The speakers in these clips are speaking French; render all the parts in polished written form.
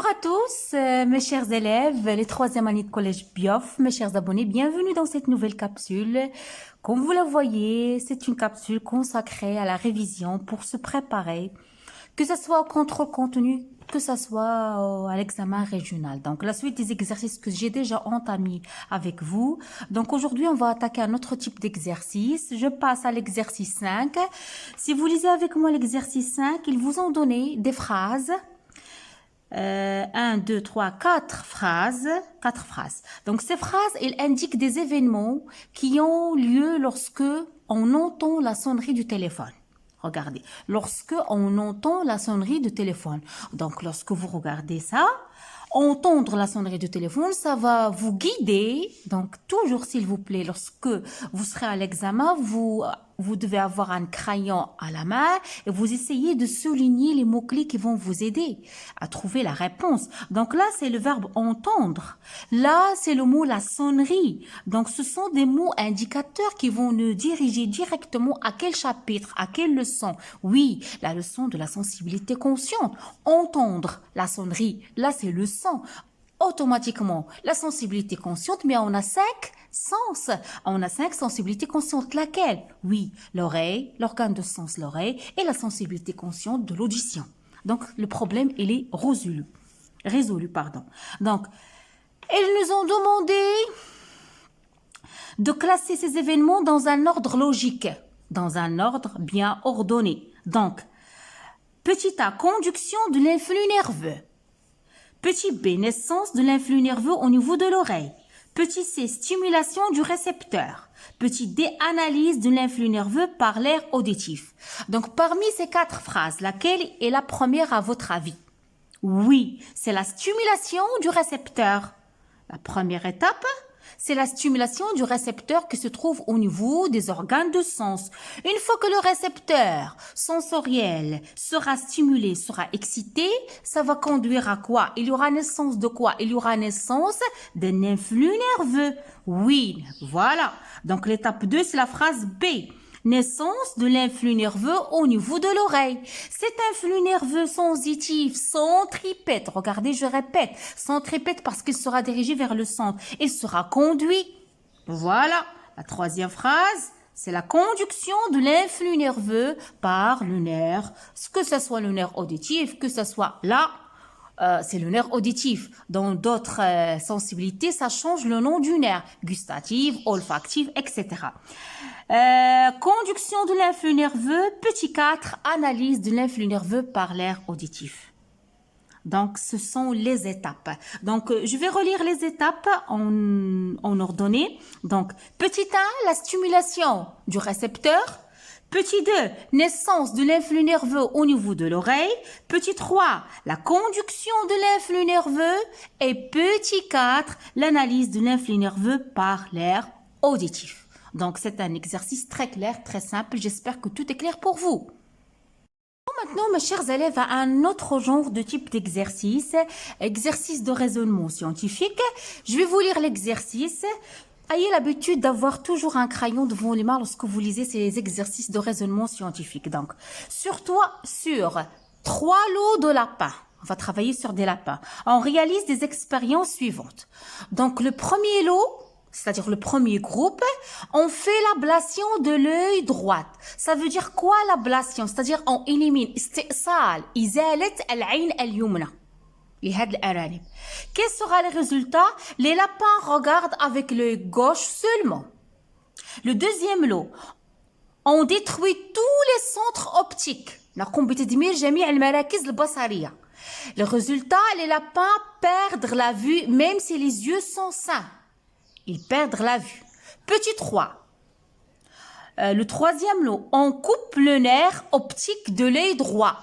Bonjour à tous, mes chers élèves, les troisième années de collège Biof, mes chers abonnés, bienvenue dans cette nouvelle capsule. Comme vous la voyez, c'est une capsule consacrée à la révision pour se préparer, que ce soit au contrôle contenu, que ce soit à l'examen régional. Donc, la suite des exercices que j'ai déjà entamés avec vous. Donc, aujourd'hui, on va attaquer un autre type d'exercice. Je passe à l'exercice 5. Si vous lisez avec moi l'exercice 5, ils vous ont donné des phrases. 1, 2, 3, 4 phrases. Donc, ces phrases, elles indiquent des événements qui ont lieu lorsque on entend la sonnerie du téléphone. Regardez, lorsque on entend la sonnerie du téléphone. Donc, lorsque vous regardez ça, entendre la sonnerie du téléphone, ça va vous guider. Donc, toujours, s'il vous plaît, lorsque vous serez à l'examen, vous devez avoir un crayon à la main et vous essayez de souligner les mots-clés qui vont vous aider à trouver la réponse. Donc là, c'est le verbe entendre. Là, c'est le mot la sonnerie. Donc, ce sont des mots indicateurs qui vont nous diriger directement à quel chapitre, à quelle leçon. Oui, la leçon de la sensibilité consciente. Entendre la sonnerie. Là, c'est le son. Automatiquement, la sensibilité consciente, mais on a 5 sens. On a 5 sensibilités conscientes. Laquelle? Oui, l'oreille, l'organe de sens, l'oreille, et la sensibilité consciente de l'audition. Donc, le problème, il est résolu. Donc, ils nous ont demandé de classer ces événements dans un ordre logique, dans un ordre bien ordonné. Donc, petit a, conduction de l'influx nerveux. Petit b, naissance de l'influx nerveux au niveau de l'oreille. Petit c, stimulation du récepteur. Petit d, analyse de l'influx nerveux par l'air auditif. Donc, parmi ces 4 phrases, laquelle est la première à votre avis? Oui, c'est la stimulation du récepteur. La première étape, c'est la stimulation du récepteur qui se trouve au niveau des organes de sens. Une fois que le récepteur sensoriel sera stimulé, sera excité, ça va conduire à quoi? Il y aura naissance de quoi? Il y aura naissance d'un influx nerveux. Oui, voilà. Donc l'étape 2, c'est la phrase B. Naissance de l'influx nerveux au niveau de l'oreille. Cet influx nerveux sensitif, centripète, regardez, je répète, centripète parce qu'il sera dirigé vers le centre. Il sera conduit. Voilà. La troisième phrase, c'est la conduction de l'influx nerveux par le nerf. Que ce soit le nerf auditif, que ce soit là, c'est le nerf auditif. Dans d'autres sensibilités, ça change le nom du nerf. Gustative, olfactive, etc. Conduction de l'influx nerveux. Petit 4, analyse de l'influx nerveux par l'air auditif. Donc, ce sont les étapes. Donc, je vais relire les étapes en ordonnée. Donc, petit 1, la stimulation du récepteur. Petit 2, naissance de l'influx nerveux au niveau de l'oreille. Petit 3, la conduction de l'influx nerveux. Et petit 4, l'analyse de l'influx nerveux par l'air auditif. Donc, c'est un exercice très clair, très simple. J'espère que tout est clair pour vous. Maintenant, mes chers élèves, à un autre genre de type d'exercice, exercice de raisonnement scientifique. Je vais vous lire l'exercice. Ayez l'habitude d'avoir toujours un crayon devant les mains lorsque vous lisez ces exercices de raisonnement scientifique. Donc, sur 3 lots de lapins. On va travailler sur des lapins. On réalise des expériences suivantes. Donc, le premier lot, c'est-à-dire le premier groupe, on fait l'ablation de l'œil droit. Ça veut dire quoi l'ablation? C'est-à-dire on élimine استئصال إزالة العين اليمنى لهذا الأرانب. Quel sera le résultat? Les lapins regardent avec l'œil gauche seulement. Le deuxième lot, on détruit tous les centres optiques. نقوم بتدمير جميع المراكز البصرية. Le résultat, les lapins perdent la vue même si les yeux sont sains. Ils perdent la vue. Petit 3. Le troisième lot, on coupe le nerf optique de l'œil droit.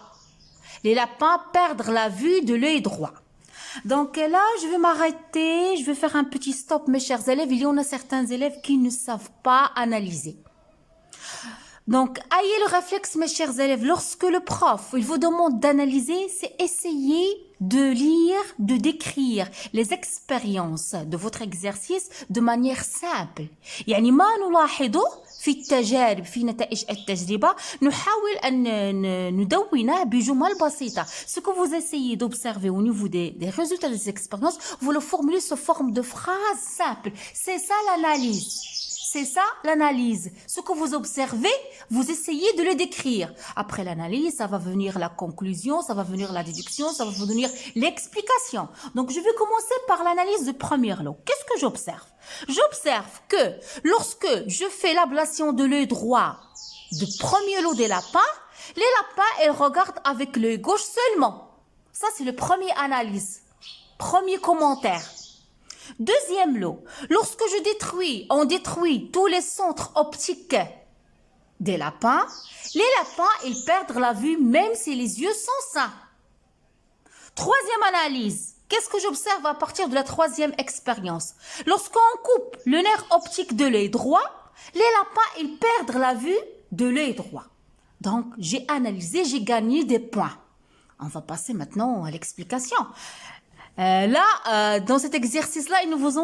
Les lapins perdent la vue de l'œil droit. Donc là, je vais m'arrêter. Je vais faire un petit stop, mes chers élèves. Il y en a certains élèves qui ne savent pas analyser. Donc, ayez le réflexe, mes chers élèves, lorsque le prof, il vous demande d'analyser, c'est essayer de lire, de décrire les expériences de votre exercice de manière simple. يعني ما نلاحظه في التجارب في نتائج التجربة نحاول أن ندونه بجمل بسيطة. Ce que vous essayez d'observer au niveau des résultats des expériences, vous le formulez sous forme de phrases simples. C'est ça l'analyse. C'est ça l'analyse. Ce que vous observez, vous essayez de le décrire. Après l'analyse, ça va venir la conclusion, ça va venir la déduction, ça va venir l'explication. Donc, je vais commencer par l'analyse de premier lot. Qu'est-ce que j'observe? J'observe que lorsque je fais l'ablation de l'œil droit du premier lot des lapins, les lapins, ils regardent avec l'œil gauche seulement. Ça, c'est le premier analyse. Premier commentaire. Deuxième lot, lorsque on détruit tous les centres optiques des lapins, les lapins, ils perdent la vue même si les yeux sont sains. Troisième analyse, qu'est-ce que j'observe à partir de la troisième expérience? Lorsqu'on coupe le nerf optique de l'œil droit, les lapins, ils perdent la vue de l'œil droit. Donc, j'ai analysé, j'ai gagné des points. On va passer maintenant à l'explication. Dans cet exercice-là, ils ne vous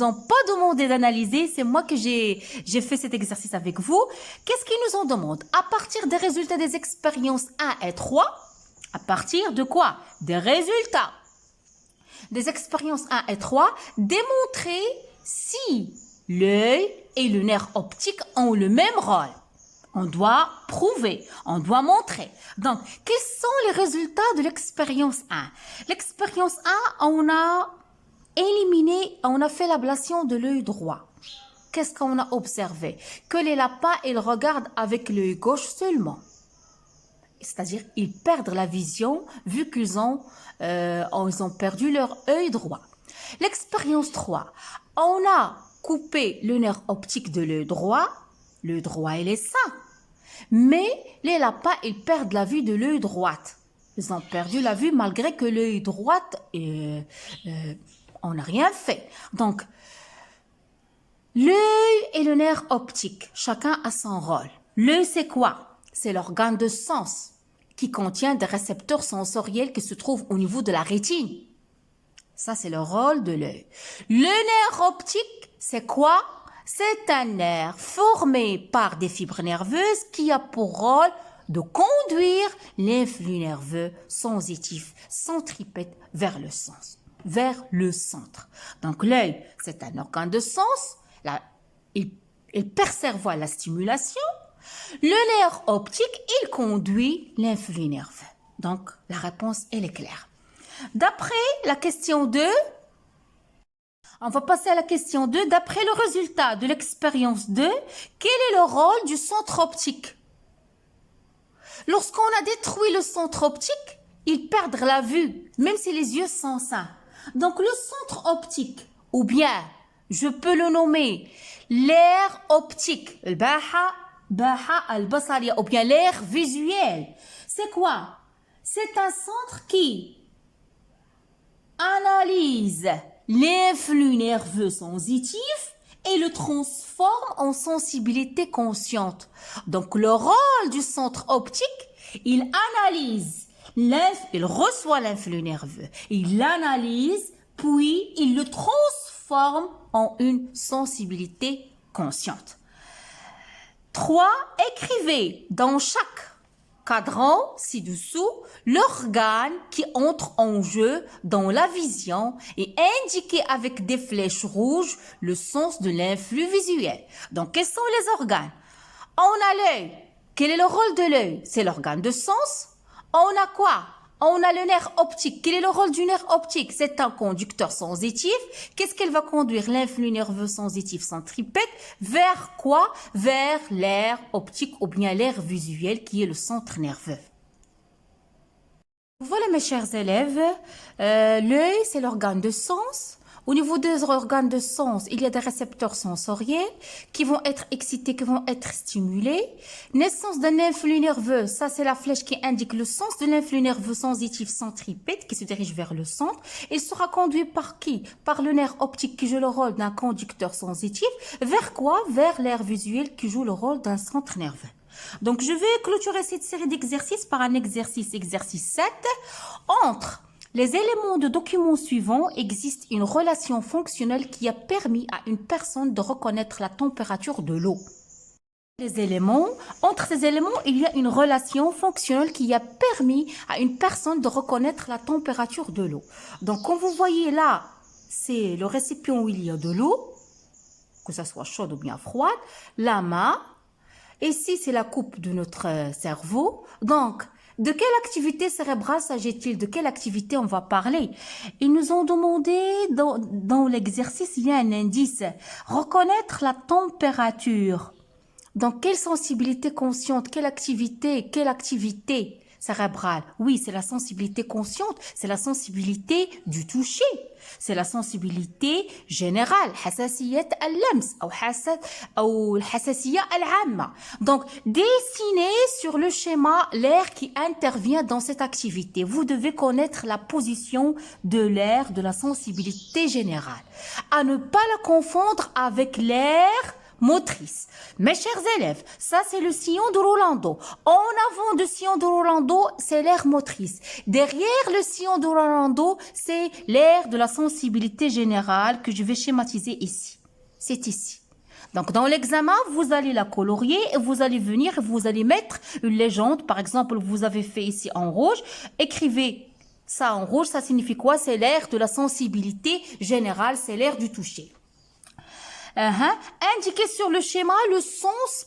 ont pas demandé d'analyser. C'est moi que j'ai fait cet exercice avec vous. Qu'est-ce qu'ils nous ont demandé? À partir des résultats des expériences 1 et 3, à partir de quoi? Des résultats des expériences 1 et 3, démontrer si l'œil et le nerf optique ont le même rôle. On doit prouver, on doit montrer. Donc, quels sont les résultats de l'expérience 1? L'expérience 1, on a fait l'ablation de l'œil droit. Qu'est-ce qu'on a observé? Que les lapins, ils regardent avec l'œil gauche seulement. C'est-à-dire, ils perdent la vision vu qu'ils ont perdu leur œil droit. L'expérience 3, on a coupé le nerf optique de l'œil droit. L'œil droit, il est sain. Mais les lapins, ils perdent la vue de l'œil droit. Ils ont perdu la vue malgré que l'œil droit, on n'a rien fait. Donc, l'œil et le nerf optique, chacun a son rôle. L'œil, c'est quoi? C'est l'organe de sens qui contient des récepteurs sensoriels qui se trouvent au niveau de la rétine. Ça, c'est le rôle de l'œil. Le nerf optique, c'est quoi? C'est un nerf formé par des fibres nerveuses qui a pour rôle de conduire l'influx nerveux sensitif centripète vers le centre. Donc l'œil, c'est un organe de sens. Il perçoit la stimulation. Le nerf optique, il conduit l'influx nerveux. Donc la réponse, elle est claire. D'après la question 2, on va passer à la question 2. D'après le résultat de l'expérience 2, quel est le rôle du centre optique? Lorsqu'on a détruit le centre optique, ils perdent la vue, même si les yeux sont sains. Donc le centre optique, ou bien, je peux le nommer l'aire optique, ou bien l'aire visuelle. C'est quoi? C'est un centre qui analyse l'influx nerveux sensitif et le transforme en sensibilité consciente. Donc, le rôle du centre optique, il analyse, il reçoit l'influx nerveux, il l'analyse, puis il le transforme en une sensibilité consciente. 3. Écrivez dans chaque cadran ci-dessous l'organe qui entre en jeu dans la vision et indiquez avec des flèches rouges le sens de l'influx visuel. Donc, quels sont les organes? On a l'œil. Quel est le rôle de l'œil? C'est l'organe de sens. On a quoi? On a le nerf optique. Quel est le rôle du nerf optique? C'est un conducteur sensitif. Qu'est-ce qu'elle va conduire? L'influx nerveux sensitif centripète vers quoi? Vers l'aire optique ou bien l'aire visuelle qui est le centre nerveux. Voilà mes chers élèves, l'œil c'est l'organe de sens. Au niveau des organes de sens, il y a des récepteurs sensoriels qui vont être excités, qui vont être stimulés. Naissance d'un influx nerveux, ça c'est la flèche qui indique le sens de l'influx nerveux sensitif centripète qui se dirige vers le centre. Il sera conduit par qui? Par le nerf optique qui joue le rôle d'un conducteur sensitif. Vers quoi? Vers l'aire visuelle qui joue le rôle d'un centre nerveux. Donc je vais clôturer cette série d'exercices par un exercice 7. Entre les éléments de document suivants existe une relation fonctionnelle qui a permis à une personne de reconnaître la température de l'eau. Entre ces éléments, il y a une relation fonctionnelle qui a permis à une personne de reconnaître la température de l'eau. Donc, comme vous voyez là, c'est le récipient où il y a de l'eau, que ça soit chaude ou bien froide, la main. Ici, c'est la coupe de notre cerveau. Donc, de quelle activité cérébrale s'agit-il? De quelle activité on va parler? Ils nous ont demandé, dans l'exercice, il y a un indice. Reconnaître la température. Donc, quelle sensibilité consciente? Quelle activité cérébrale? Oui, c'est la sensibilité consciente. C'est la sensibilité du toucher. C'est la sensibilité générale. حساسية اللمس أو الحساسية العامة. Donc, dessinez sur le schéma l'air qui intervient dans cette activité. Vous devez connaître la position de l'air de la sensibilité générale. À ne pas la confondre avec l'air motrice. Mes chers élèves, ça c'est le sillon de Rolando. En avant du sillon de Rolando, c'est l'aire motrice. Derrière le sillon de Rolando, c'est l'aire de la sensibilité générale que je vais schématiser ici. C'est ici. Donc dans l'examen, vous allez la colorier et vous allez venir et vous allez mettre une légende. Par exemple, vous avez fait ici en rouge. Écrivez ça en rouge, ça signifie quoi? C'est l'aire de la sensibilité générale, c'est l'aire du toucher. Indiquez sur le schéma le sens,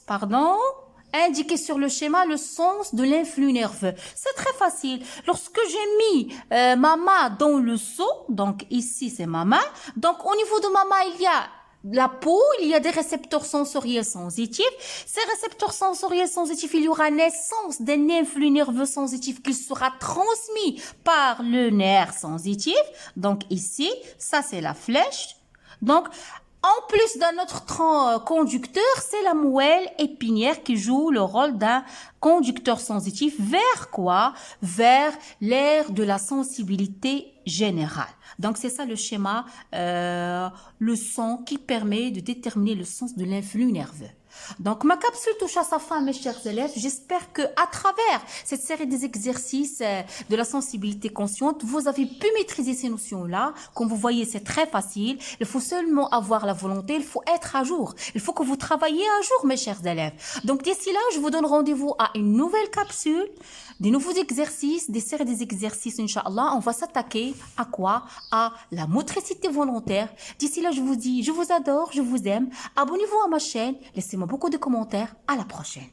indiquez sur le schéma le sens de l'influx nerveux. C'est très facile. Lorsque j'ai mis ma main dans le seau, donc ici c'est ma main, donc au niveau de ma main il y a la peau, il y a des récepteurs sensoriels sensitifs. Ces récepteurs sensoriels sensitifs, il y aura naissance d'un influx nerveux sensitif qui sera transmis par le nerf sensitif. Donc ici, ça c'est la flèche. Donc, en plus d'un autre conducteur, c'est la moelle épinière qui joue le rôle d'un conducteur sensitif. Vers quoi? Vers l'aire de la sensibilité générale. Donc, c'est ça le schéma, le son qui permet de déterminer le sens de l'influx nerveux. Donc, ma capsule touche à sa fin, mes chers élèves. J'espère que à travers cette série des exercices de la sensibilité consciente, vous avez pu maîtriser ces notions-là. Comme vous voyez, c'est très facile. Il faut seulement avoir la volonté. Il faut être à jour. Il faut que vous travailliez à jour, mes chers élèves. Donc, d'ici là, je vous donne rendez-vous à une nouvelle capsule, des nouveaux exercices, des séries des exercices, Inch'Allah. On va s'attaquer à quoi? À la motricité volontaire. D'ici là, je vous dis, je vous adore, je vous aime. Abonnez-vous à ma chaîne. Laissez-moi beaucoup de commentaires. À la prochaine.